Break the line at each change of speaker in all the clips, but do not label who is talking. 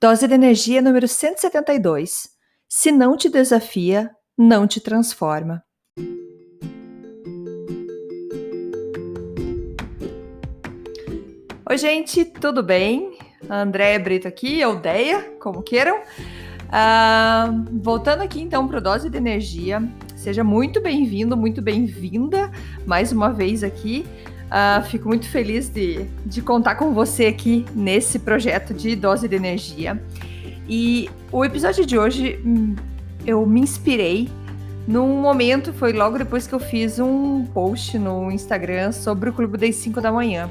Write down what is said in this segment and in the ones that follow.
Dose de energia número 172. Se não te desafia, não te transforma. Oi, gente, tudo bem? A Andréia Brito aqui, ou Deia, como queiram. Voltando aqui então para o Dose de Energia. Seja muito bem-vindo, muito bem-vinda mais uma vez aqui. Fico muito feliz de contar com você aqui nesse projeto de Dose de Energia. E o episódio de hoje eu me inspirei num momento, foi logo depois que eu fiz um post no Instagram sobre o Clube das 5 da manhã.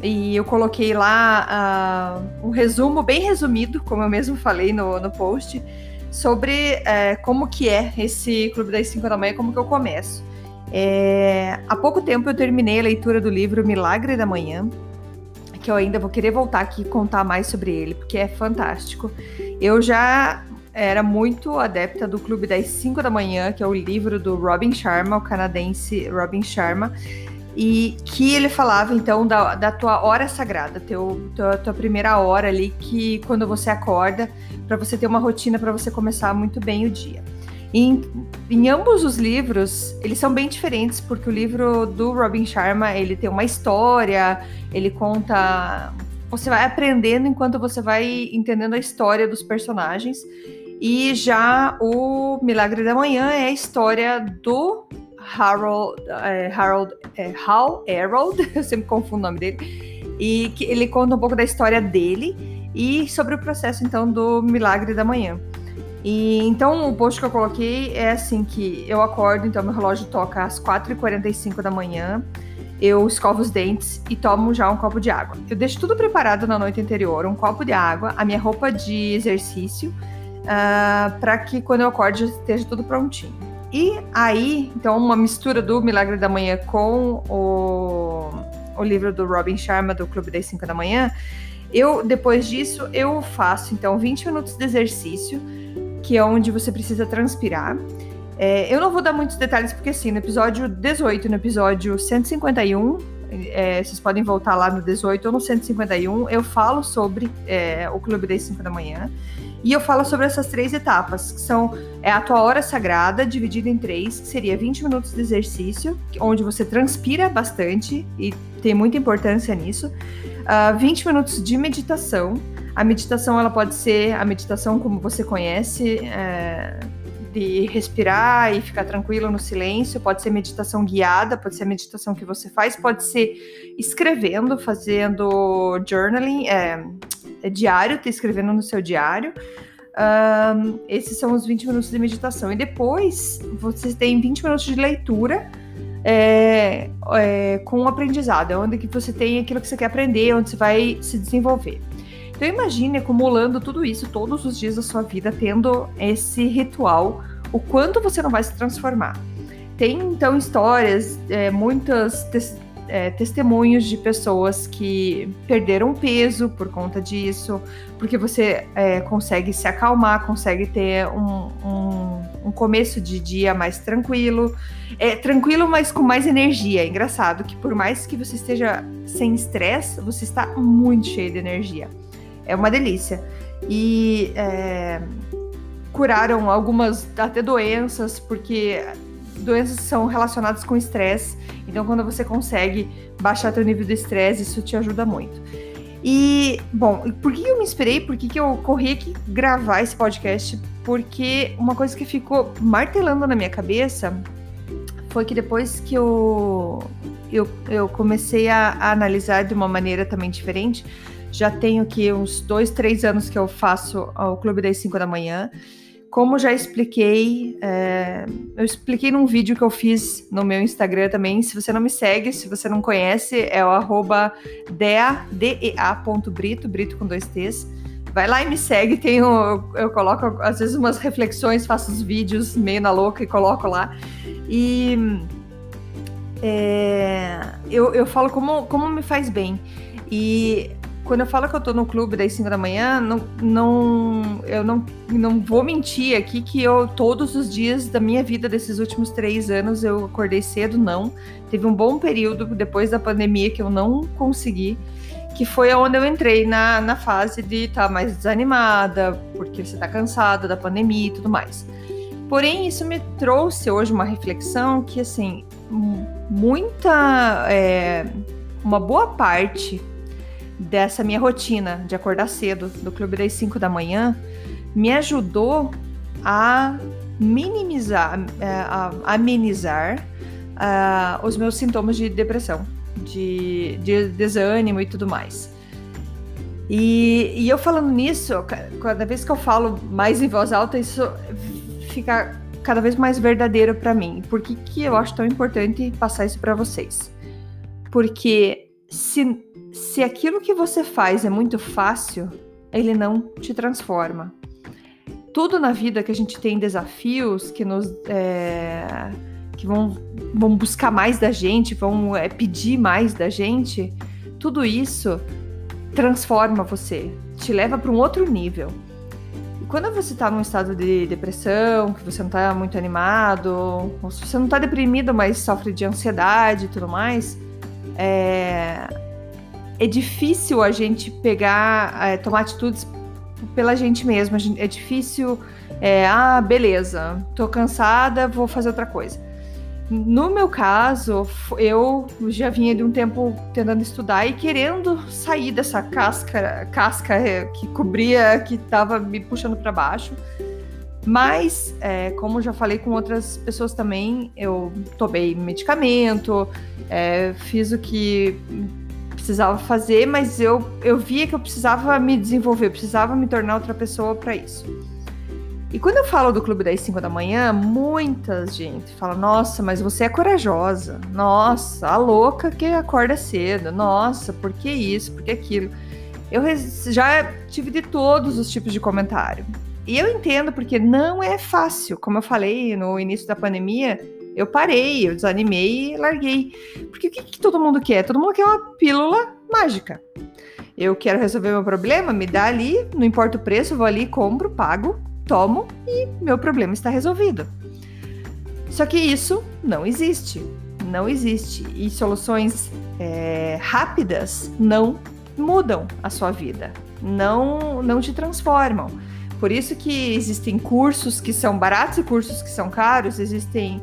E eu coloquei lá um resumo, bem resumido, como eu mesmo falei no post, sobre como que é esse Clube das 5 da manhã, como que eu começo. Há pouco tempo eu terminei a leitura do livro Milagre da Manhã, que eu ainda vou querer voltar aqui e contar mais sobre ele, porque é fantástico. Eu já era muito adepta do Clube das 5 da manhã, que é o livro do Robin Sharma, o canadense Robin Sharma, e que ele falava, então, da tua hora sagrada, tua primeira hora ali, que quando você acorda, para você ter uma rotina, para você começar muito bem o dia. Em ambos os livros, eles são bem diferentes, porque o livro do Robin Sharma, ele tem uma história, ele conta... Você vai aprendendo enquanto você vai entendendo a história dos personagens. E já o Milagre da Manhã é a história do Hal Herold, eu sempre confundo o nome dele, e que ele conta um pouco da história dele e sobre o processo, então, do Milagre da Manhã. E então o post que eu coloquei é assim, que eu acordo, então meu relógio toca às 4h45 da manhã, eu escovo os dentes e tomo já um copo de água. Eu deixo tudo preparado na noite anterior, um copo de água, a minha roupa de exercício, para que quando eu acorde já esteja tudo prontinho. E aí, então, uma mistura do Milagre da Manhã com o livro do Robin Sharma, do Clube das 5 da manhã, depois disso, eu faço, então, 20 minutos de exercício, que é onde você precisa transpirar. Eu não vou dar muitos detalhes, porque assim, no episódio 18, no episódio 151, vocês podem voltar lá no 18 ou no 151, eu falo sobre o Clube das 5 da manhã, e eu falo sobre essas 3 etapas, que são a tua hora sagrada, dividida em 3, que seria 20 minutos de exercício, onde você transpira bastante, e tem muita importância nisso, 20 minutos de meditação. A meditação, ela pode ser a meditação como você conhece, de respirar e ficar tranquilo no silêncio, pode ser meditação guiada, pode ser a meditação que você faz, pode ser escrevendo, fazendo journaling, diário, escrevendo no seu diário. Esses são os 20 minutos de meditação. E depois, você tem 20 minutos de leitura, com o aprendizado, onde que você tem aquilo que você quer aprender, onde você vai se desenvolver. Então imagine acumulando tudo isso todos os dias da sua vida, tendo esse ritual, o quanto você não vai se transformar. Tem então histórias, muitos testemunhos de pessoas que perderam peso por conta disso, porque você consegue se acalmar, consegue ter um começo de dia mais tranquilo, tranquilo, mas com mais energia. É engraçado que por mais que você esteja sem estresse, você está muito cheio de energia. É uma delícia. E curaram algumas até doenças, porque doenças são relacionadas com estresse. Então, quando você consegue baixar teu nível de estresse, isso te ajuda muito. E, bom, por que eu me inspirei? Por que eu corri aqui gravar esse podcast? Porque uma coisa que ficou martelando na minha cabeça foi que depois que eu comecei a analisar de uma maneira também diferente, já tenho aqui uns 2-3 anos que eu faço o Clube das 5 da manhã. Como já expliquei, eu expliquei num vídeo que eu fiz no meu Instagram também. Se você não me segue, se você não conhece, é o @dea.brito, Brito com 2 T's. Vai lá e me segue, eu coloco às vezes umas reflexões, faço os vídeos meio na louca e coloco lá. E eu falo como me faz bem. E quando eu falo que eu tô no Clube das 5 da manhã, eu não vou mentir aqui que todos os dias da minha vida, desses últimos 3 anos, eu acordei cedo, não. Teve um bom período depois da pandemia que eu não consegui, que foi onde eu entrei na fase de estar mais desanimada, porque você está cansada da pandemia e tudo mais. Porém, isso me trouxe hoje uma reflexão que, assim, uma boa parte dessa minha rotina de acordar cedo, do Clube das 5 da manhã, me ajudou a amenizar os meus sintomas de depressão, de desânimo e tudo mais. E eu falando nisso, cada vez que eu falo mais em voz alta, isso fica cada vez mais verdadeiro para mim. Por que eu acho tão importante passar isso para vocês? Porque se aquilo que você faz é muito fácil, ele não te transforma. Tudo na vida que a gente tem desafios que vão buscar mais da gente, vão pedir mais da gente, tudo isso transforma você, te leva para um outro nível. E quando você está num estado de depressão, que você não está muito animado, ou se você não está deprimido, mas sofre de ansiedade e tudo mais, é difícil a gente tomar atitudes pela gente mesma. É difícil, beleza, tô cansada, vou fazer outra coisa. No meu caso, eu já vinha de um tempo tentando estudar e querendo sair dessa casca que cobria, que estava me puxando para baixo. Mas, como já falei com outras pessoas também, eu tomei medicamento, fiz o que precisava fazer, mas eu via que eu precisava me desenvolver, eu precisava me tornar outra pessoa para isso. E quando eu falo do Clube das 5 da manhã, muita gente fala: nossa, mas você é corajosa, nossa, a louca que acorda cedo, nossa, por que isso, por que aquilo? Eu já tive de todos os tipos de comentário. E eu entendo, porque não é fácil. Como eu falei no início da pandemia, eu parei, eu desanimei e larguei. Porque o que todo mundo quer? Todo mundo quer uma pílula mágica. Eu quero resolver meu problema, me dá ali, não importa o preço, eu vou ali, compro, pago, tomo e meu problema está resolvido. Só que isso não existe. Não existe. E soluções rápidas não mudam a sua vida. Não te transformam. Por isso que existem cursos que são baratos e cursos que são caros, existem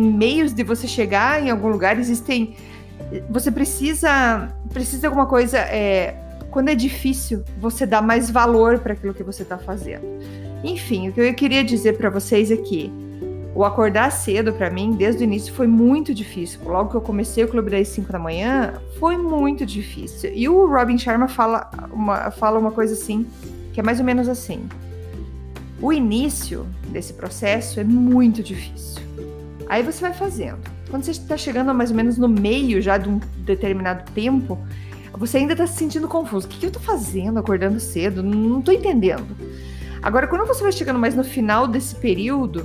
meios de você chegar em algum lugar, você precisa de alguma coisa, quando é difícil, você dá mais valor para aquilo que você está fazendo. Enfim, o que eu queria dizer para vocês é que o acordar cedo, para mim, desde o início, foi muito difícil. Logo que eu comecei o Clube das 5 da manhã, foi muito difícil. E o Robin Sharma fala uma coisa assim, que é mais ou menos assim: o início desse processo é muito difícil. Aí você vai fazendo. Quando você está chegando mais ou menos no meio já de um determinado tempo, você ainda está se sentindo confuso. O que eu estou fazendo acordando cedo? Não estou entendendo. Agora, quando você vai chegando mais no final desse período,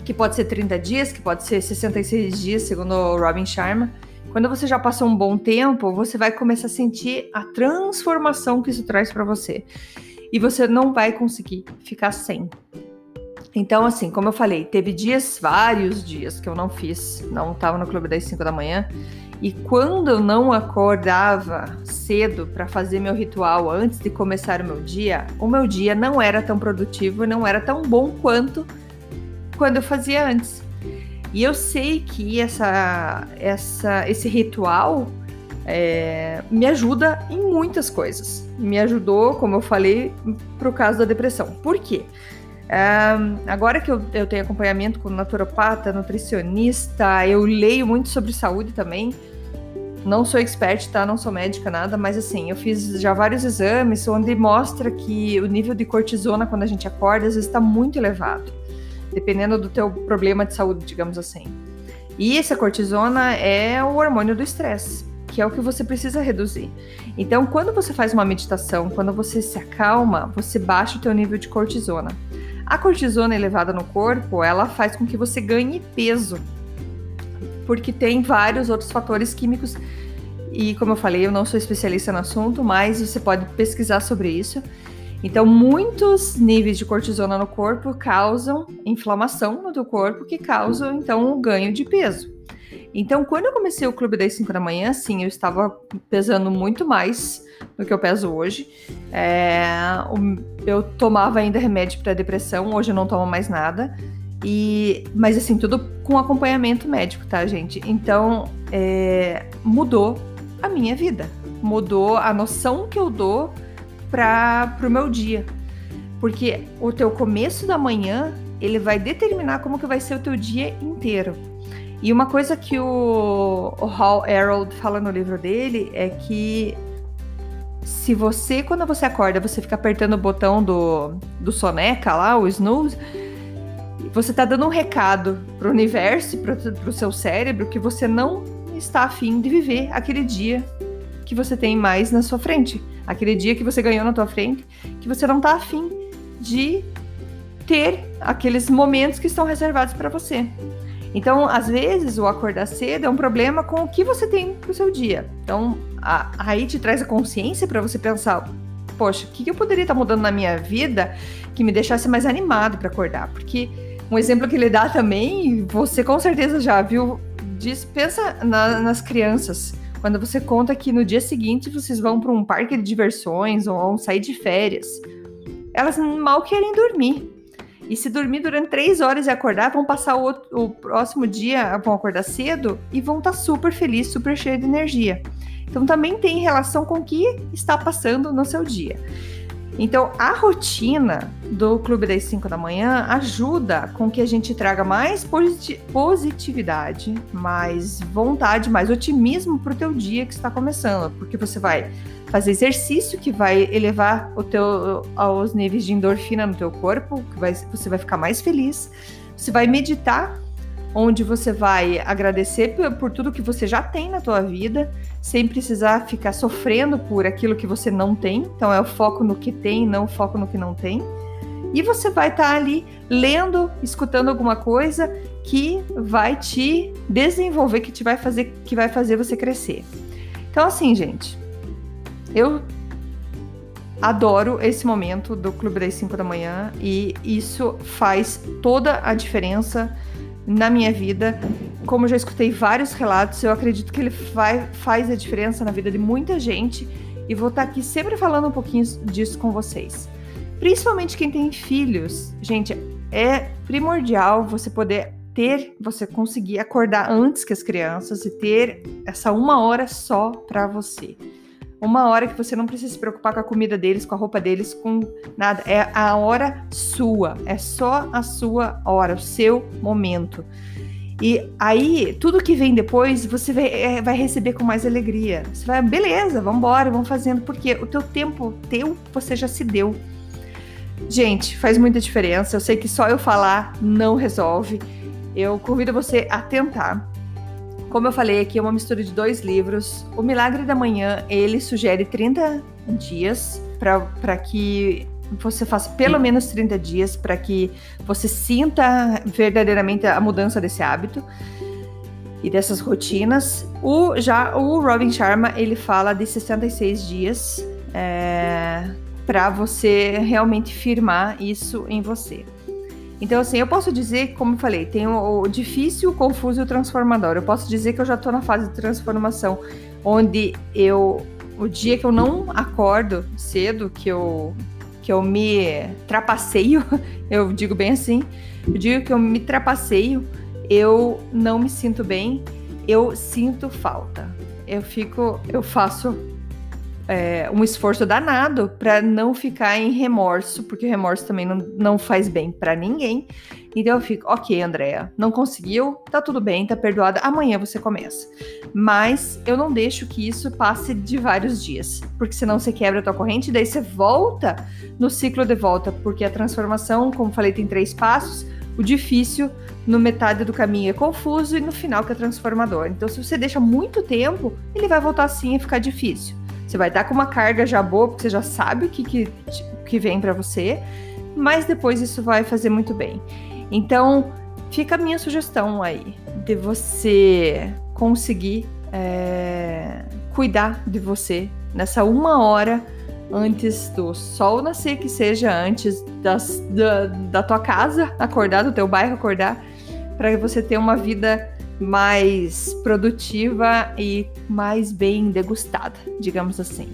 que pode ser 30 dias, que pode ser 66 dias, segundo o Robin Sharma, quando você já passou um bom tempo, você vai começar a sentir a transformação que isso traz para você. E você não vai conseguir ficar sem. Então, assim, como eu falei, teve vários dias que eu não estava no Clube das 5 da manhã, e quando eu não acordava cedo para fazer meu ritual antes de começar o meu dia não era tão produtivo e não era tão bom quanto quando eu fazia antes. E eu sei que esse ritual me ajuda em muitas coisas. Me ajudou, como eu falei, pro caso da depressão. Por quê? Agora que eu tenho acompanhamento com naturopata, nutricionista, eu leio muito sobre saúde também. Não sou expert, tá? Não sou médica, nada, mas assim, eu fiz já vários exames onde mostra que o nível de cortisona quando a gente acorda, às vezes está muito elevado, dependendo do teu problema de saúde, digamos assim. E essa cortisona é o hormônio do estresse, que é o que você precisa reduzir. Então, quando você faz uma meditação, quando você se acalma, você baixa o teu nível de cortisona. A cortisona elevada no corpo, ela faz com que você ganhe peso, porque tem vários outros fatores químicos. E como eu falei, eu não sou especialista no assunto, mas você pode pesquisar sobre isso. Então, muitos níveis de cortisona no corpo causam inflamação no teu corpo, que causam, então, o ganho de peso. Então, quando eu comecei o Clube das 5 da manhã, sim, eu estava pesando muito mais do que eu peso hoje. Eu tomava ainda remédio para depressão, hoje eu não tomo mais nada. Mas assim, tudo com acompanhamento médico, tá, gente? Então, mudou a minha vida. Mudou a noção que eu dou pro meu dia. Porque o teu começo da manhã, ele vai determinar como que vai ser o teu dia inteiro. E uma coisa que o Hal Herold fala no livro dele é que se você, quando você acorda, você fica apertando o botão do soneca lá, o snooze, você tá dando um recado pro universo, pro seu cérebro, que você não está afim de viver aquele dia que você tem mais na sua frente. Aquele dia que você ganhou na tua frente, que você não tá afim de ter aqueles momentos que estão reservados para você. Então, às vezes, o acordar cedo é um problema com o que você tem pro seu dia. Então, aí te traz a consciência para você pensar, poxa, o que eu poderia estar mudando na minha vida que me deixasse mais animado para acordar? Porque um exemplo que ele dá também, você com certeza já viu, pensa nas crianças. Quando você conta que no dia seguinte vocês vão para um parque de diversões ou vão sair de férias, elas mal querem dormir. E se dormir durante 3 horas e acordar, vão passar o próximo dia, vão acordar cedo e vão estar super felizes, super cheios de energia. Então também tem relação com o que está passando no seu dia. Então a rotina do Clube das 5 da manhã ajuda com que a gente traga mais positividade, mais vontade, mais otimismo para o teu dia que está começando, porque você vai fazer exercício que vai elevar aos níveis de endorfina no teu corpo, você vai ficar mais feliz. Você vai meditar, onde você vai agradecer por tudo que você já tem na tua vida, sem precisar ficar sofrendo por aquilo que você não tem. Então é o foco no que tem, não o foco no que não tem. E você vai estar ali lendo, escutando alguma coisa que vai te desenvolver, que vai fazer você crescer. Então assim, gente, eu adoro esse momento do Clube das 5 da manhã e isso faz toda a diferença na minha vida. Como eu já escutei vários relatos, eu acredito que ele faz a diferença na vida de muita gente e vou estar aqui sempre falando um pouquinho disso com vocês. Principalmente quem tem filhos. Gente, é primordial você conseguir acordar antes que as crianças e ter essa 1 hora só para você. 1 hora que você não precisa se preocupar com a comida deles, com a roupa deles, com nada. É a hora sua. É só a sua hora, o seu momento. E aí, tudo que vem depois, você vai receber com mais alegria. Você vai, beleza, vamos embora, vamos fazendo. Porque o teu tempo, você já se deu. Gente, faz muita diferença. Eu sei que só eu falar não resolve. Eu convido você a tentar. Como eu falei aqui, é uma mistura de 2 livros. O Milagre da Manhã, ele sugere 30 dias para que você faça pelo menos 30 dias para que você sinta verdadeiramente a mudança desse hábito e dessas rotinas. O Robin Sharma, ele fala de 66 dias para você realmente firmar isso em você. Então, assim, eu posso dizer, como eu falei, tem o difícil, o confuso e o transformador. Eu posso dizer que eu já estou na fase de transformação, onde o dia que eu não acordo cedo, que eu me trapaceio, eu digo bem assim, o dia que eu me trapaceio, eu não me sinto bem, eu sinto falta. Eu faço um esforço danado para não ficar em remorso, porque o remorso também não faz bem para ninguém. Então eu fico, ok, Andréa, não conseguiu, tá tudo bem, tá perdoada, amanhã você começa. Mas eu não deixo que isso passe de vários dias, porque senão você quebra a tua corrente e daí você volta no ciclo de volta, porque a transformação, como falei, tem 3 passos. O difícil, no metade do caminho é confuso e no final que é transformador. Então se você deixa muito tempo, ele vai voltar assim e ficar difícil. Você vai estar com uma carga já boa, porque você já sabe o que vem para você, mas depois isso vai fazer muito bem. Então, fica a minha sugestão aí, de você conseguir cuidar de você nessa 1 hora antes do sol nascer, que seja antes da tua casa acordar, do teu bairro acordar, para você ter uma vida mais produtiva e mais bem degustada, digamos assim.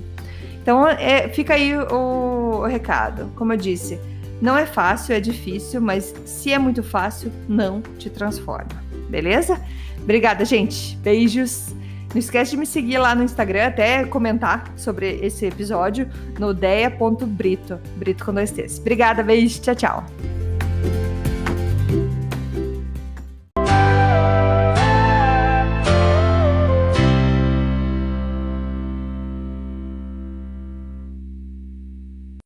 Então, fica aí o recado. Como eu disse, não é fácil, é difícil, mas se é muito fácil, não te transforma. Beleza? Obrigada, gente. Beijos. Não esquece de me seguir lá no Instagram, até comentar sobre esse episódio no deia.brito, Brito com 2 T's. Obrigada, beijo, tchau, tchau.